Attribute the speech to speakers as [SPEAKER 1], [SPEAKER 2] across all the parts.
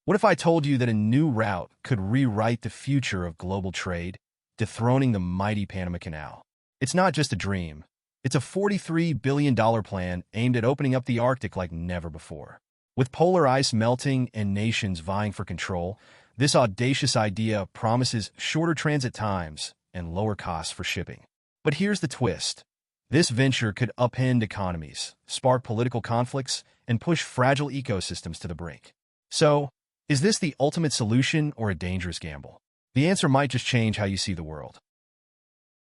[SPEAKER 1] What if I told you that a new route could rewrite the future of global trade, dethroning the mighty Panama Canal? It's not just a dream. It's a $43 billion plan aimed at opening up the Arctic like never before. With polar ice melting and nations vying for control, this audacious idea promises shorter transit times and lower costs for shipping. But here's the twist. This venture could upend economies, spark political conflicts, and push fragile ecosystems to the brink. So, is this the ultimate solution or a dangerous gamble? The answer might just change how you see the world.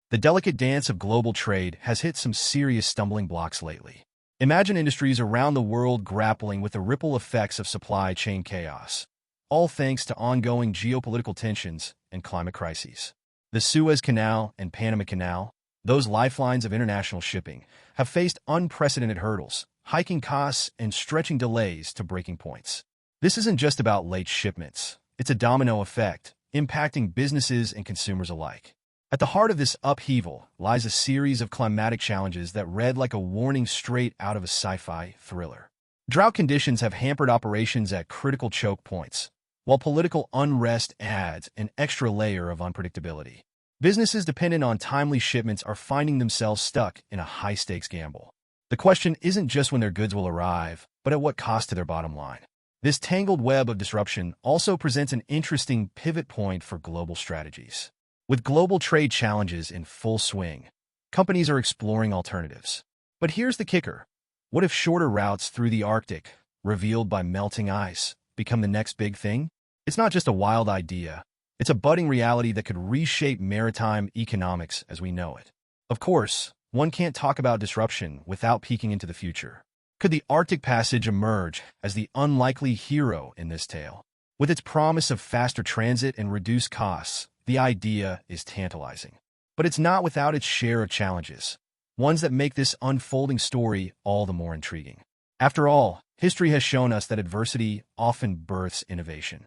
[SPEAKER 1] The delicate dance of global trade has hit some serious stumbling blocks lately. Imagine industries around the world grappling with the ripple effects of supply chain chaos, all thanks to ongoing geopolitical tensions and climate crises. The Suez Canal and Panama Canal, those lifelines of international shipping, have faced unprecedented hurdles, hiking costs and stretching delays to breaking points. This isn't just about late shipments. It's a domino effect, impacting businesses and consumers alike. At the heart of this upheaval lies a series of climatic challenges that read like a warning straight out of a sci-fi thriller. Drought conditions have hampered operations at critical choke points, while political unrest adds an extra layer of unpredictability. Businesses dependent on timely shipments are finding themselves stuck in a high-stakes gamble. The question isn't just when their goods will arrive, but at what cost to their bottom line. This tangled web of disruption also presents an interesting pivot point for global strategies. With global trade challenges in full swing, companies are exploring alternatives. But here's the kicker. What if shorter routes through the Arctic, revealed by melting ice, become the next big thing? It's not just a wild idea. It's a budding reality that could reshape maritime economics as we know it. Of course, one can't talk about disruption without peeking into the future. Could the Arctic Passage emerge as the unlikely hero in this tale? With its promise of faster transit and reduced costs, the idea is tantalizing. But it's not without its share of challenges, ones that make this unfolding story all the more intriguing. After all, history has shown us that adversity often births innovation.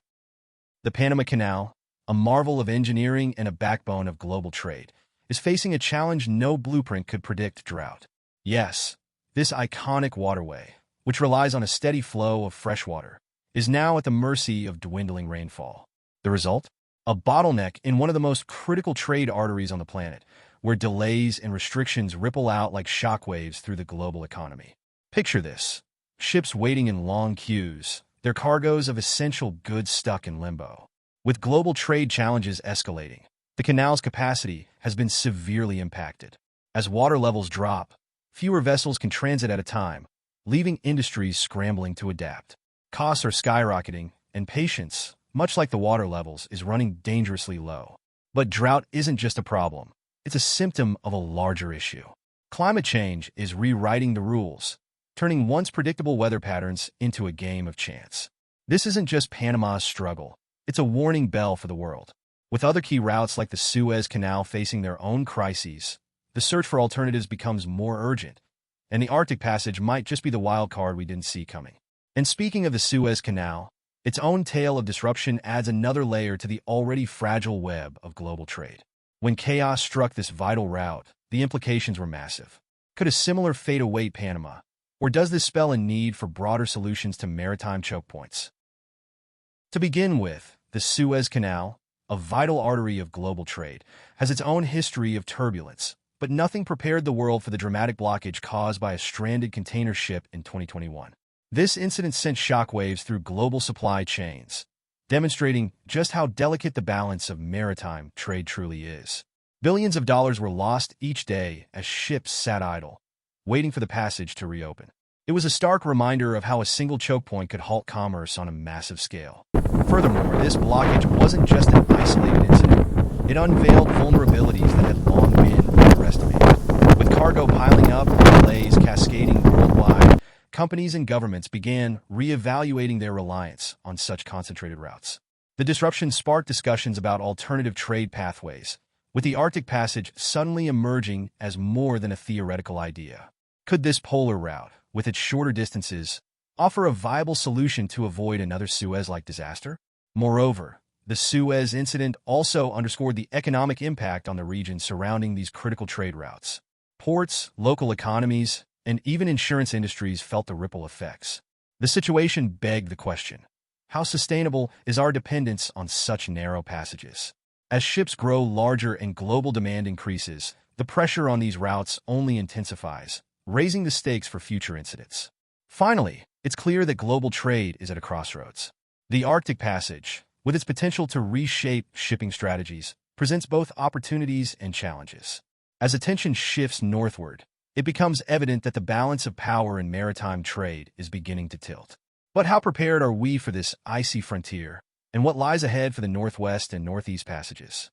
[SPEAKER 1] The Panama Canal, a marvel of engineering and a backbone of global trade, is facing a challenge no blueprint could predict: drought. Yes, this iconic waterway, which relies on a steady flow of fresh water, is now at the mercy of dwindling rainfall. The result? A bottleneck in one of the most critical trade arteries on the planet, where delays and restrictions ripple out like shockwaves through the global economy. Picture this. Ships waiting in long queues, their cargoes of essential goods stuck in limbo. With global trade challenges escalating, the canal's capacity has been severely impacted. As water levels drop, fewer vessels can transit at a time, leaving industries scrambling to adapt. Costs are skyrocketing, and patience, much like the water levels, is running dangerously low. But drought isn't just a problem. It's a symptom of a larger issue. Climate change is rewriting the rules, turning once predictable weather patterns into a game of chance. This isn't just Panama's struggle. It's a warning bell for the world. With other key routes like the Suez Canal facing their own crises, the search for alternatives becomes more urgent, and the Arctic Passage might just be the wild card we didn't see coming. And speaking of the Suez Canal, its own tale of disruption adds another layer to the already fragile web of global trade. When chaos struck this vital route, the implications were massive. Could a similar fate await Panama? Or does this spell a need for broader solutions to maritime choke points? To begin with, the Suez Canal, a vital artery of global trade, has its own history of turbulence, but nothing prepared the world for the dramatic blockage caused by a stranded container ship in 2021. This incident sent shockwaves through global supply chains, demonstrating just how delicate the balance of maritime trade truly is. Billions of dollars were lost each day as ships sat idle, waiting for the passage to reopen. It was a stark reminder of how a single choke point could halt commerce on a massive scale. Furthermore, this blockage wasn't just an isolated incident. It unveiled vulnerabilities that had long been underestimated. With cargo piling up and delays cascading worldwide, companies and governments began reevaluating their reliance on such concentrated routes. The disruption sparked discussions about alternative trade pathways, with the Arctic Passage suddenly emerging as more than a theoretical idea. Could this polar route, with its shorter distances, offer a viable solution to avoid another Suez-like disaster? Moreover, the Suez incident also underscored the economic impact on the region surrounding these critical trade routes. Ports, local economies, and even insurance industries felt the ripple effects. The situation begged the question: How sustainable is our dependence on such narrow passages? As ships grow larger and global demand increases, the pressure on these routes only intensifies, raising the stakes for future incidents. Finally, it's clear that global trade is at a crossroads. The Arctic Passage, with its potential to reshape shipping strategies, presents both opportunities and challenges. As attention shifts northward, it becomes evident that the balance of power in maritime trade is beginning to tilt. But how prepared are we for this icy frontier, and what lies ahead for the Northwest and Northeast passages?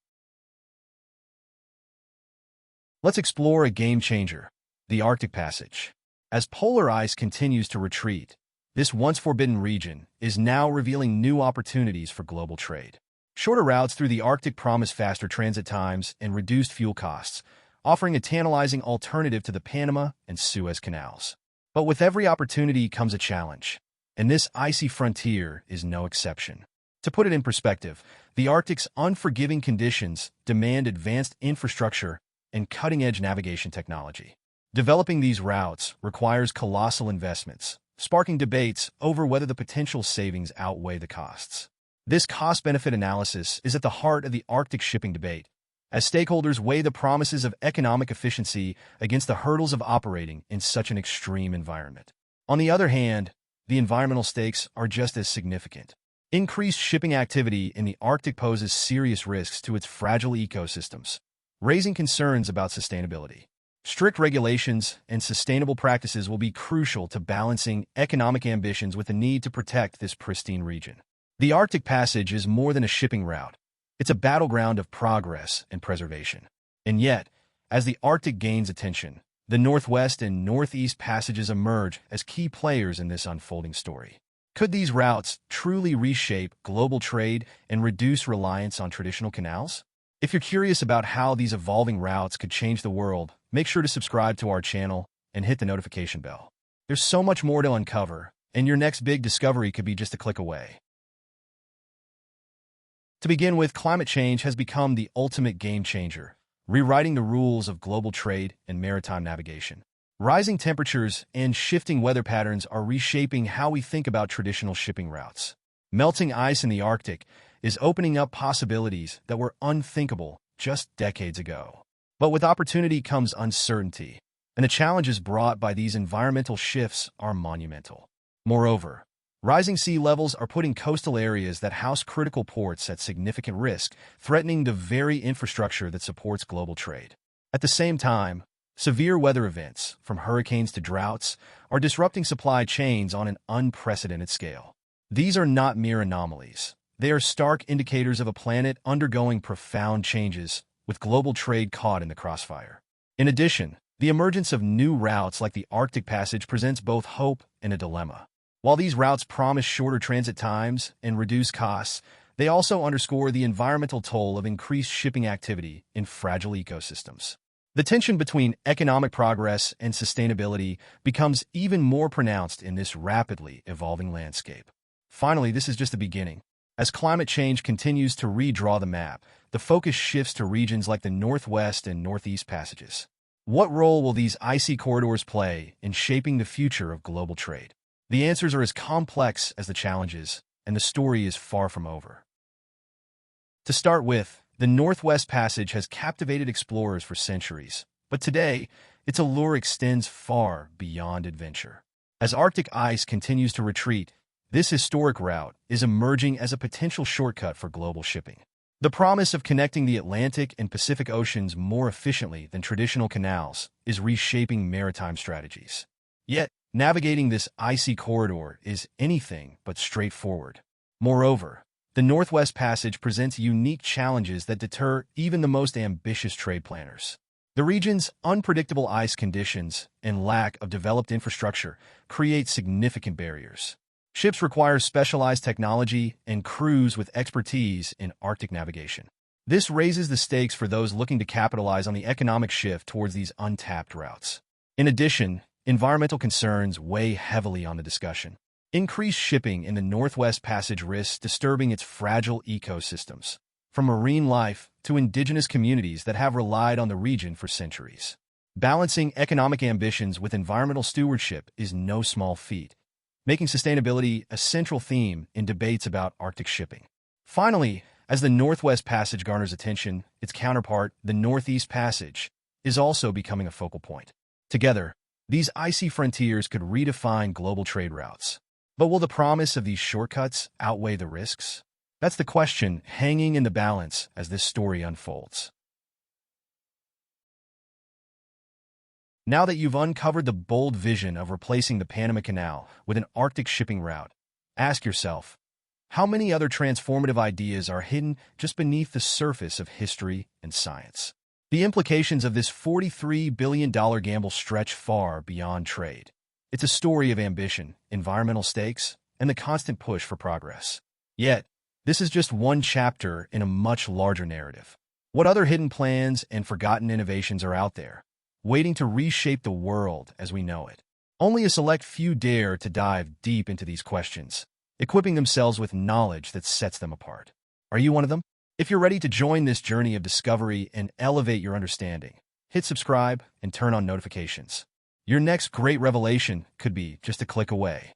[SPEAKER 1] Let's explore a game-changer, the Arctic Passage. As polar ice continues to retreat, this once-forbidden region is now revealing new opportunities for global trade. Shorter routes through the Arctic promise faster transit times and reduced fuel costs, offering a tantalizing alternative to the Panama and Suez Canals. But with every opportunity comes a challenge, and this icy frontier is no exception. To put it in perspective, the Arctic's unforgiving conditions demand advanced infrastructure and cutting-edge navigation technology. Developing these routes requires colossal investments, sparking debates over whether the potential savings outweigh the costs. This cost-benefit analysis is at the heart of the Arctic shipping debate, as stakeholders weigh the promises of economic efficiency against the hurdles of operating in such an extreme environment. On the other hand, the environmental stakes are just as significant. Increased shipping activity in the Arctic poses serious risks to its fragile ecosystems, raising concerns about sustainability. Strict regulations and sustainable practices will be crucial to balancing economic ambitions with the need to protect this pristine region. The Arctic Passage is more than a shipping route. It's a battleground of progress and preservation. And yet, as the Arctic gains attention, the Northwest and Northeast passages emerge as key players in this unfolding story. Could these routes truly reshape global trade and reduce reliance on traditional canals? If you're curious about how these evolving routes could change the world, make sure to subscribe to our channel and hit the notification bell. There's so much more to uncover, and your next big discovery could be just a click away. To begin with, climate change has become the ultimate game changer, rewriting the rules of global trade and maritime navigation. Rising temperatures and shifting weather patterns are reshaping how we think about traditional shipping routes. Melting ice in the Arctic is opening up possibilities that were unthinkable just decades ago. But with opportunity comes uncertainty, and the challenges brought by these environmental shifts are monumental. Moreover, rising sea levels are putting coastal areas that house critical ports at significant risk, threatening the very infrastructure that supports global trade. At the same time, severe weather events, from hurricanes to droughts, are disrupting supply chains on an unprecedented scale. These are not mere anomalies. They are stark indicators of a planet undergoing profound changes, with global trade caught in the crossfire. In addition, the emergence of new routes like the Arctic Passage presents both hope and a dilemma. While these routes promise shorter transit times and reduced costs, they also underscore the environmental toll of increased shipping activity in fragile ecosystems. The tension between economic progress and sustainability becomes even more pronounced in this rapidly evolving landscape. Finally, this is just the beginning. As climate change continues to redraw the map, the focus shifts to regions like the Northwest and Northeast passages. What role will these icy corridors play in shaping the future of global trade? The answers are as complex as the challenges, and the story is far from over. To start with, the Northwest Passage has captivated explorers for centuries, but today, its allure extends far beyond adventure. As Arctic ice continues to retreat, this historic route is emerging as a potential shortcut for global shipping. The promise of connecting the Atlantic and Pacific Oceans more efficiently than traditional canals is reshaping maritime strategies. Yet, navigating this icy corridor is anything but straightforward. Moreover, the Northwest Passage presents unique challenges that deter even the most ambitious trade planners. The region's unpredictable ice conditions and lack of developed infrastructure create significant barriers. Ships require specialized technology and crews with expertise in Arctic navigation. This raises the stakes for those looking to capitalize on the economic shift towards these untapped routes. In addition, environmental concerns weigh heavily on the discussion. Increased shipping in the Northwest Passage risks disturbing its fragile ecosystems, from marine life to indigenous communities that have relied on the region for centuries. Balancing economic ambitions with environmental stewardship is no small feat, making sustainability a central theme in debates about Arctic shipping. Finally, as the Northwest Passage garners attention, its counterpart, the Northeast Passage, is also becoming a focal point. Together, these icy frontiers could redefine global trade routes. But will the promise of these shortcuts outweigh the risks? That's the question hanging in the balance as this story unfolds. Now that you've uncovered the bold vision of replacing the Panama Canal with an Arctic shipping route, ask yourself, how many other transformative ideas are hidden just beneath the surface of history and science? The implications of this $43 billion gamble stretch far beyond trade. It's a story of ambition, environmental stakes, and the constant push for progress. Yet, this is just one chapter in a much larger narrative. What other hidden plans and forgotten innovations are out there, waiting to reshape the world as we know it? Only a select few dare to dive deep into these questions, equipping themselves with knowledge that sets them apart. Are you one of them? If you're ready to join this journey of discovery and elevate your understanding, hit subscribe and turn on notifications. Your next great revelation could be just a click away.